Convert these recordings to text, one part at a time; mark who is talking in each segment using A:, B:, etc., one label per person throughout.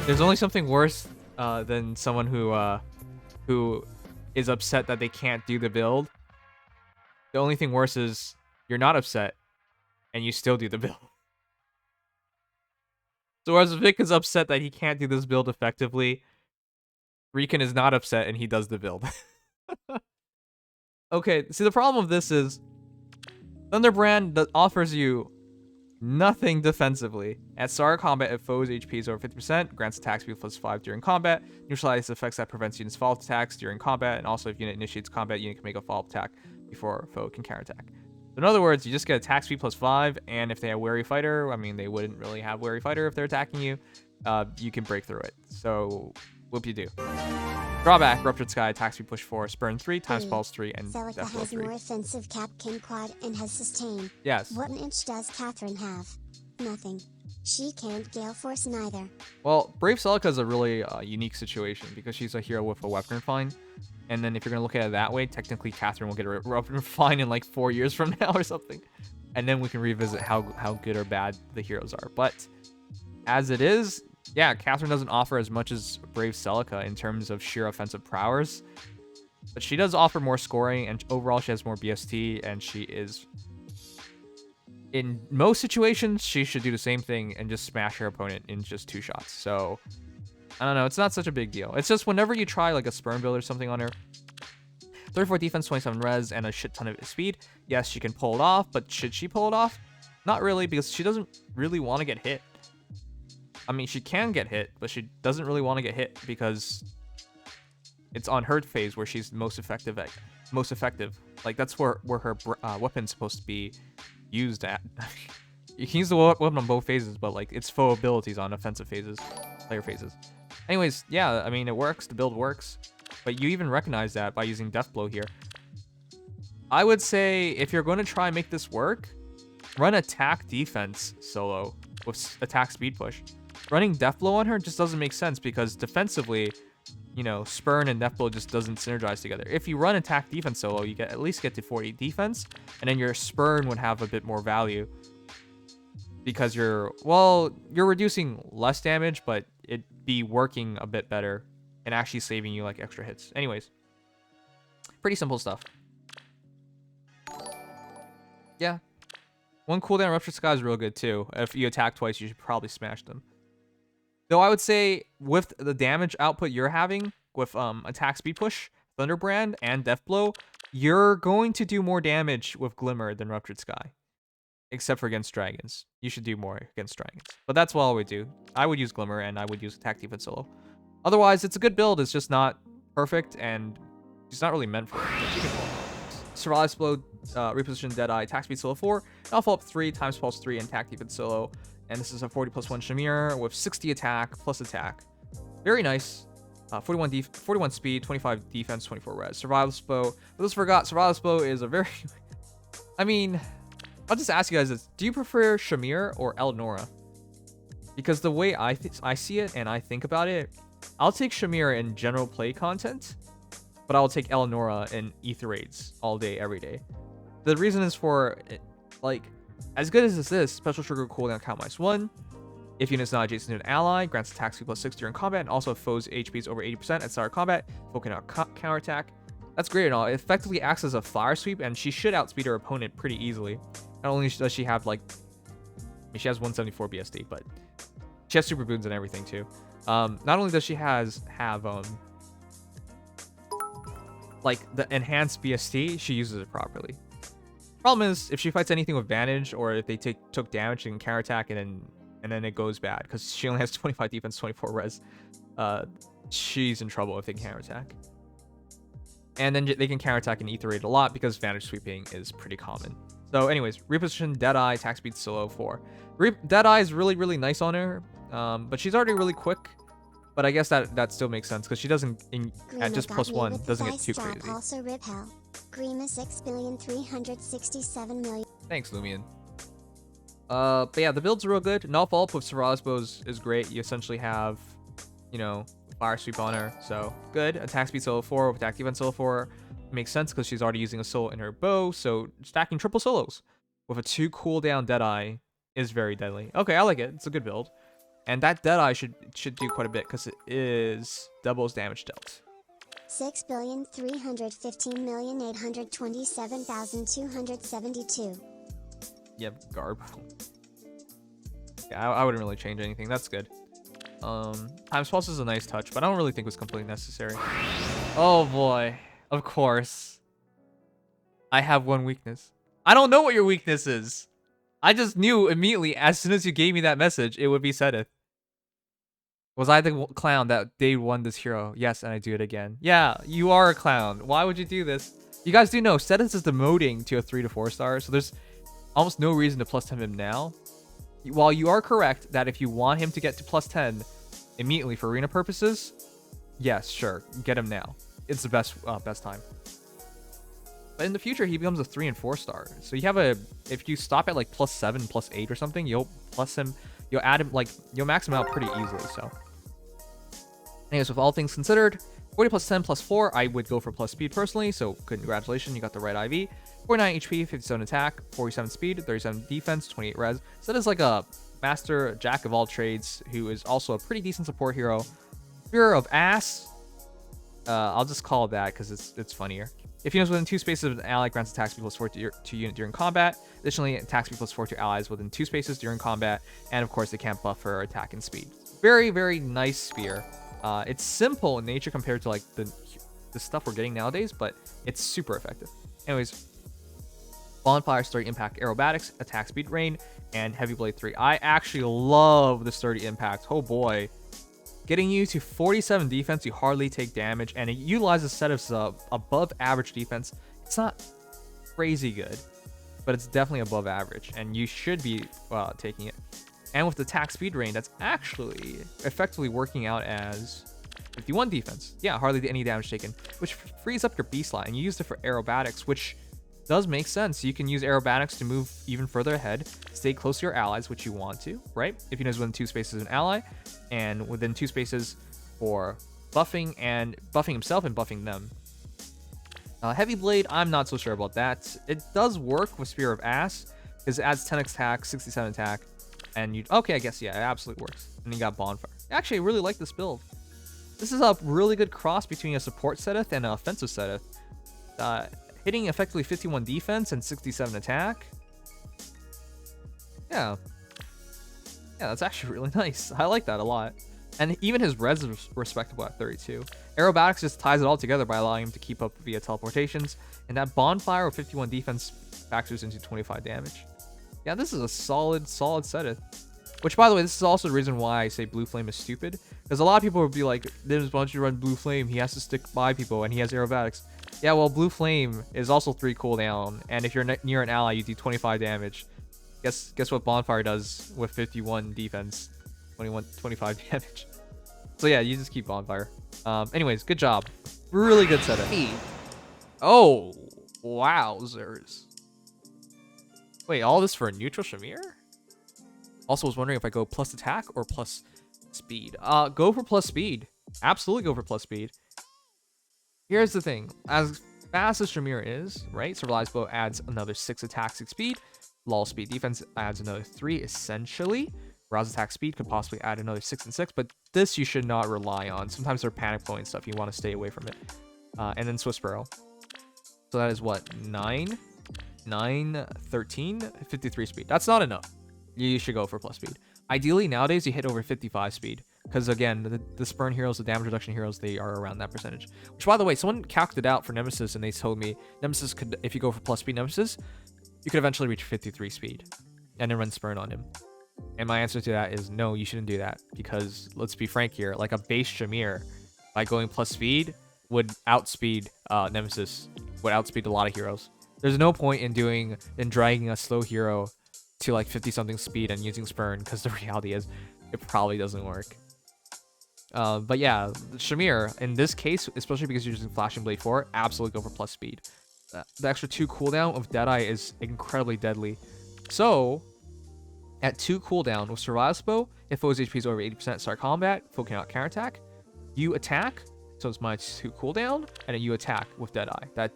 A: There's only something worse than someone who is upset that they can't do the build. The only thing worse is you're not upset and you still do the build. So whereas Vic is upset that he can't do this build effectively, Riken is not upset and he does the build. Okay, see the problem with this is Thunderbrand that offers you nothing defensively. At start of combat, if foe's HP is over 50%, grants attack speed +5 during combat, neutralizes effects that prevents units follow-up attacks during combat, and also if unit initiates combat, unit can make a follow-up attack before foe can counterattack. So in other words, you just get attack speed +5, and if they have Wary Fighter, I mean, they wouldn't really have Wary Fighter if they're attacking you, you can break through it. So, whoop-you-do. Drawback, Ruptured Sky, attack speed +4, Spurn 3, Times Pulse 3, and
B: Celica
A: Death Blow
B: has
A: 3.
B: more offensive cap, can quad, and has sustain.
A: Yes.
B: What an inch does Catherine have? Nothing. She can't Gale Force neither.
A: Well, Brave Celica is a really unique situation because she's a hero with a weapon refine. And then if you're going to look at it that way, technically Catherine will get a weapon refine in like 4 years from now or something. And then we can revisit how good or bad the heroes are. But as it is, yeah, Catherine doesn't offer as much as Brave Celica in terms of sheer offensive prowess. But she does offer more scoring, and overall she has more BST, and she is... in most situations, she should do the same thing and just smash her opponent in just 2 shots. So, I don't know. It's not such a big deal. It's just whenever you try like a Spurn build or something on her, 34 defense, 27 res, and a shit ton of speed. Yes, she can pull it off, but should she pull it off? Not really, because she doesn't really want to get hit. I mean, she can get hit, but she doesn't really want to get hit because it's on her phase where she's most effective. Like, that's where her weapon's supposed to be used at. You can use the weapon on both phases, but like its faux abilities on offensive phases, player phases. Anyways, yeah, I mean, it works. The build works, but you even recognize that by using Death Blow here. I would say if you're going to try and make this work, run attack defense solo with attack speed push. Running Death Blow on her just doesn't make sense because defensively, you know, Spurn and Death Blow just doesn't synergize together. If you run attack defense solo, you at least get to 40 defense, and then your Spurn would have a bit more value because you're reducing less damage, but it'd be working a bit better and actually saving you like extra hits. Anyways, pretty simple stuff. Yeah. One cooldown Ruptured Sky is real good too. If you attack twice, you should probably smash them. Though I would say with the damage output you're having with attack speed push, Thunderbrand, and Death Blow, you're going to do more damage with Glimmer than Ruptured Sky. Except for against dragons. You should do more against dragons. But that's what I would do. I would use Glimmer and I would use attack defense solo. Otherwise, it's a good build. It's just not perfect and it's not really meant for it. Survive Blow, Reposition Deadeye, attack speed solo 4, and I'll follow up 3, Times Pulse 3, and attack defense solo. And this is a 40+1 Shamir with 60 attack plus attack. Very nice. 41 speed, 25 defense, 24 res. Survival Bow. I just forgot, Survival Bow is a very... I mean, I'll just ask you guys this. Do you prefer Shamir or Elnora? Because the way I see it and I think about it, I'll take Shamir in general play content, but I'll take Elnora in Ether raids all day, every day. The reason is for, like, as good as this is, special trigger cooldown count -1. If unit's not adjacent to an ally, grants attack speed +6 during combat, and also if foe's HP is over 80% at start of combat, foe can counterattack. That's great and all. It effectively acts as a fire sweep, and she should outspeed her opponent pretty easily. Not only does she have, like, I mean, she has 174 BSD, but she has super boons and everything too. Not only does she have like the enhanced BSD, she uses it properly. Problem is, if she fights anything with advantage, or if they took damage, she can counterattack, and then it goes bad because she only has 25 defense, 24 res. She's in trouble if they can counterattack. And then they can counterattack and ether raid a lot because advantage sweeping is pretty common. So anyways, reposition Deadeye, attack speed solo 4. Deadeye is really, really nice on her, but she's already really quick. But I guess that still makes sense because she doesn't, at just +1, doesn't get too crazy.
B: Also rip hell. Grima 6,367,000,000.
A: Thanks, Lumion. But yeah, the build's real good. Not follow up with Sera's bow is great. You essentially have, you know, fire sweep on her, so good. Attack speed solo 4 with attack defense solo 4 makes sense because she's already using a solo in her bow, so stacking triple solos with a 2 cooldown Deadeye is very deadly. Okay, I like it. It's a good build. And that Deadeye should do quite a bit because it is doubles damage dealt.
B: 6,315,827,272.
A: Yep, Garb. Yeah, I wouldn't really change anything. That's good. Times Pulse is a nice touch, but I don't really think it was completely necessary. Oh boy. Of course. I have one weakness. I don't know what your weakness is. I just knew immediately as soon as you gave me that message, it would be Seteth. Was I the clown that day one this hero? Yes, and I do it again. Yeah, you are a clown. Why would you do this? You guys do know Seteth is demoting to a 3 to 4 star, so there's almost no reason to plus 10 him now. While you are correct that if you want him to get to plus 10 immediately for arena purposes, yes, sure, get him now. It's the best time. But in the future, he becomes a 3 and 4 star. So you have if you stop at like plus 7, plus 8 or something, you'll plus him, you'll add him, like, you'll max him out pretty easily, so. Anyways, with all things considered, 40 plus 10 plus 4, I would go for plus speed personally, so congratulations, you got the right IV. 49 HP, 57 attack, 47 speed, 37 defense, 28 res. So that is like a master jack of all trades who is also a pretty decent support hero. Spear of Ass, I'll just call it that because it's funnier. If he is within 2 spaces of an ally, grants attack speed plus 4 to unit during combat. Additionally, attack speed plus 4 to allies within 2 spaces during combat. And of course, they can't buff for attack and speed. Very, very nice spear. It's simple in nature compared to like the stuff we're getting nowadays, but it's super effective. Anyways, Bonfire, Sturdy Impact, Aerobatics, Attack Speed, Rain, and Heavy Blade 3. I actually love the Sturdy Impact. Oh boy. Getting you to 47 defense, you hardly take damage, and it utilizes Seteth's above average defense. It's not crazy good, but it's definitely above average, and you should be taking it. And with the Attack Speed Rain, that's actually effectively working out as 51 defense. Yeah, hardly any damage taken, which frees up your B slot, and you used it for Aerobatics, which does make sense. You can use Aerobatics to move even further ahead, stay close to your allies, which you want to, right? If you know within 2 spaces of an ally, and within 2 spaces for buffing himself and buffing them. Heavy Blade, I'm not so sure about that. It does work with Spear of Ass, because it adds 10 attack, 67 attack, and you okay, I guess, yeah, it absolutely works. And you got Bonfire. Actually, I really like this build. This is a really good cross between a support Seteth and an offensive Seteth. Hitting effectively 51 defense and 67 attack. Yeah, that's actually really nice. I like that a lot. And even his res is respectable at 32. Aerobatics just ties it all together by allowing him to keep up via teleportations. And that Bonfire with 51 defense factors into 25 damage. Yeah, this is a solid Seteth. Which, by the way, this is also the reason why I say Blue Flame is stupid. Because a lot of people would be like, there's why don't you run Blue Flame? He has to stick by people and he has Aerobatics. Yeah, well, Blue Flame is also 3 cooldown. And if you're near an ally, you do 25 damage. Guess what Bonfire does with 51 defense, 25 damage. So yeah, you just keep Bonfire. Anyways, good job. Really good setup. Oh, wowzers. Wait, all this for a neutral Shamir? Also was wondering if I go plus attack or plus speed. Go for plus speed. Absolutely go for plus speed. Here's the thing. As fast as Shamir is, right? Survival's Bow adds another 6 attack, 6 speed. Lull speed defense adds another 3 essentially. Rouse attack speed could possibly add another 6 and 6, but this you should not rely on. Sometimes they're panic blowing stuff. You want to stay away from it. And then Swift Sparrow. So that is what? 9, 13, 53 speed. That's not enough. You should go for plus speed. Ideally, nowadays, you hit over 55 speed. Because again, the Spurn heroes, the damage reduction heroes, they are around that percentage. Which, by the way, someone calculated out for Nemesis, and they told me Nemesis could, if you go for plus speed Nemesis, you could eventually reach 53 speed. And then run Spurn on him. And my answer to that is no, you shouldn't do that. Because, let's be frank here, like a base Shamir, by going plus speed, would outspeed Nemesis, would outspeed a lot of heroes. There's no point in dragging a slow hero to like 50-something speed and using Spurn, because the reality is, it probably doesn't work. But yeah, Shamir, in this case, especially because you're using Flashing Blade 4, absolutely go for plus speed. The extra 2 cooldown of Deadeye is incredibly deadly. So, at 2 cooldown with Survival's Bow, if foe's HP is over 80% at start combat, foe cannot counterattack. You attack, so it's -2 cooldown, and then you attack with Deadeye. That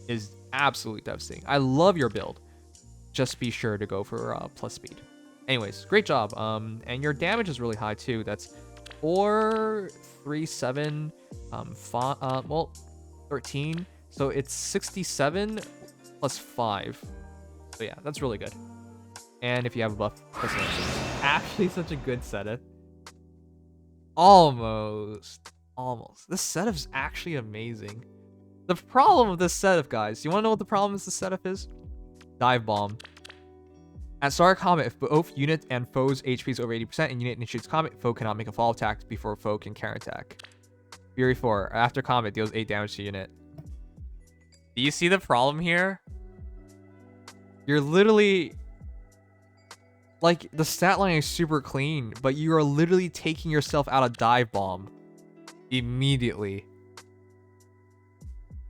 A: is absolutely devastating. I love your build. Just be sure to go for plus speed. Anyways, great job. And your damage is really high too. That's 4, 3, 7, 13. So it's 67 plus 5. So yeah, that's really good. And if you have a buff, that's actually such a good Seteth. Almost. This Seteth is actually amazing. The problem with this Seteth, guys, you want to know what the problem with this Seteth is? Dive Bomb. At start of combat, if both unit and foe's HP is over 80% and unit initiates combat, foe cannot make a follow attack before foe can counterattack. Fury 4. After combat, deals 8 damage to unit. Do you see the problem here? You're literally... Like, the stat line is super clean, but you are literally taking yourself out of Dive Bomb. Immediately.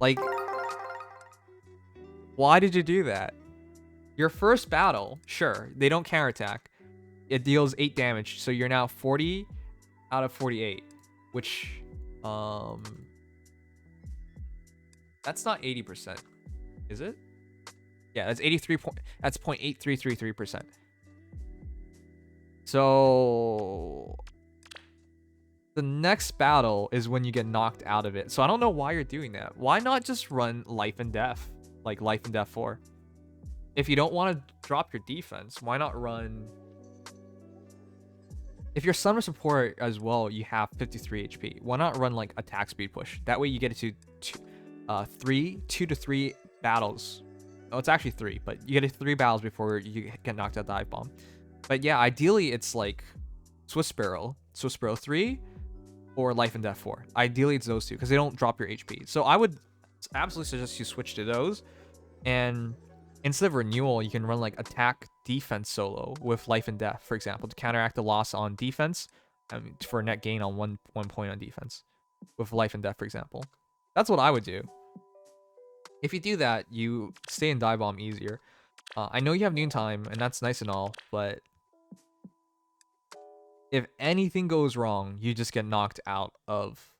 A: Like... Why did you do that? Your first battle, sure, they don't counterattack. It deals 8 damage, so you're now 40 out of 48, which, that's not 80%, is it? Yeah, that's 83 point. That's 0.8333%. So the next battle is when you get knocked out of it. So I don't know why you're doing that. Why not just run Life and Death, like Life and Death 4? If you don't want to drop your defense, why not run... If you're summoner support as well, you have 53 HP. Why not run like attack speed push? That way you get it to 2 to 3 battles. Oh, it's actually 3, but you get it 3 battles before you get knocked out Dive Bomb. But yeah, ideally it's like Swift Sparrow 3, or Life and Death 4. Ideally it's those two, because they don't drop your HP. So I would absolutely suggest you switch to those, and instead of Renewal, you can run like attack defense solo with Life and Death, for example, to counteract the loss on defense, for a net gain on one point on defense with Life and Death, for example. That's what I would do. If you do that, you stay in Dive Bomb easier. I know you have Noontime, and that's nice and all, but if anything goes wrong, you just get knocked out of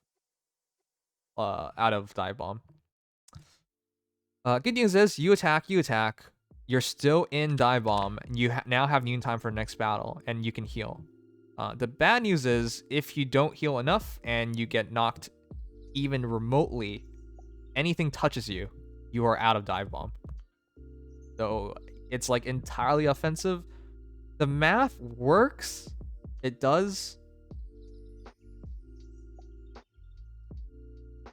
A: Dive Bomb. Good news is, you attack, you're still in Dive Bomb, and you now have Noontime for next battle, and you can heal. The bad news is, if you don't heal enough, and you get knocked even remotely, anything touches you, you are out of Dive Bomb. So, it's like entirely offensive. The math works, it does.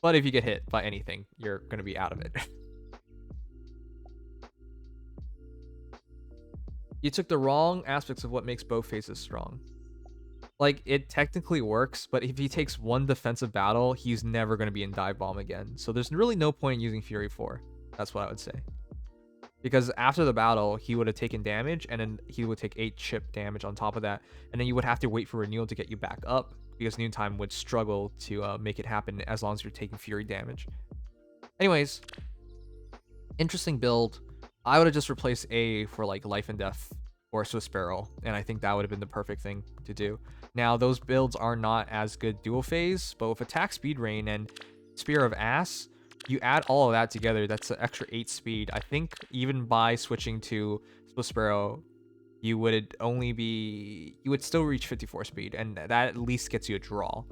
A: But if you get hit by anything, you're going to be out of it. You took the wrong aspects of what makes both phases strong. Like, it technically works, but if he takes one defensive battle, he's never going to be in Dive Bomb again. So there's really no point in using Fury 4. That's what I would say. Because after the battle, he would have taken damage, and then he would take 8 chip damage on top of that. And then you would have to wait for Renewal to get you back up, because Noontime would struggle to make it happen as long as you're taking Fury damage. Anyways, interesting build. I would have just replaced A for like Life and Death or Swift Sparrow, and I think that would have been the perfect thing to do. Now, those builds are not as good dual phase, but with attack speed rain and Spear of Ass, you add all of that together, that's an extra 8 speed. I think even by switching to Swift Sparrow, you would still reach 54 speed, and that at least gets you a draw.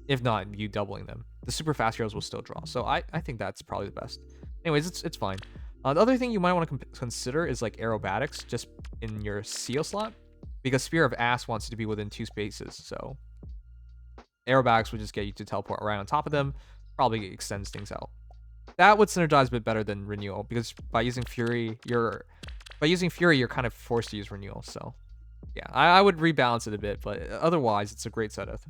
A: If not, you doubling them. The super fast heroes will still draw, so I think that's probably the best. Anyways, it's fine. The other thing you might want to consider is like aerobatics just in your seal slot, because Spear of Ass wants you to be within 2 spaces, so aerobatics would just get you to teleport right on top of them, probably extends things out. That would synergize a bit better than Renewal, because by using Fury, you're kind of forced to use Renewal, so yeah, I would rebalance it a bit, but otherwise it's a great Seteth.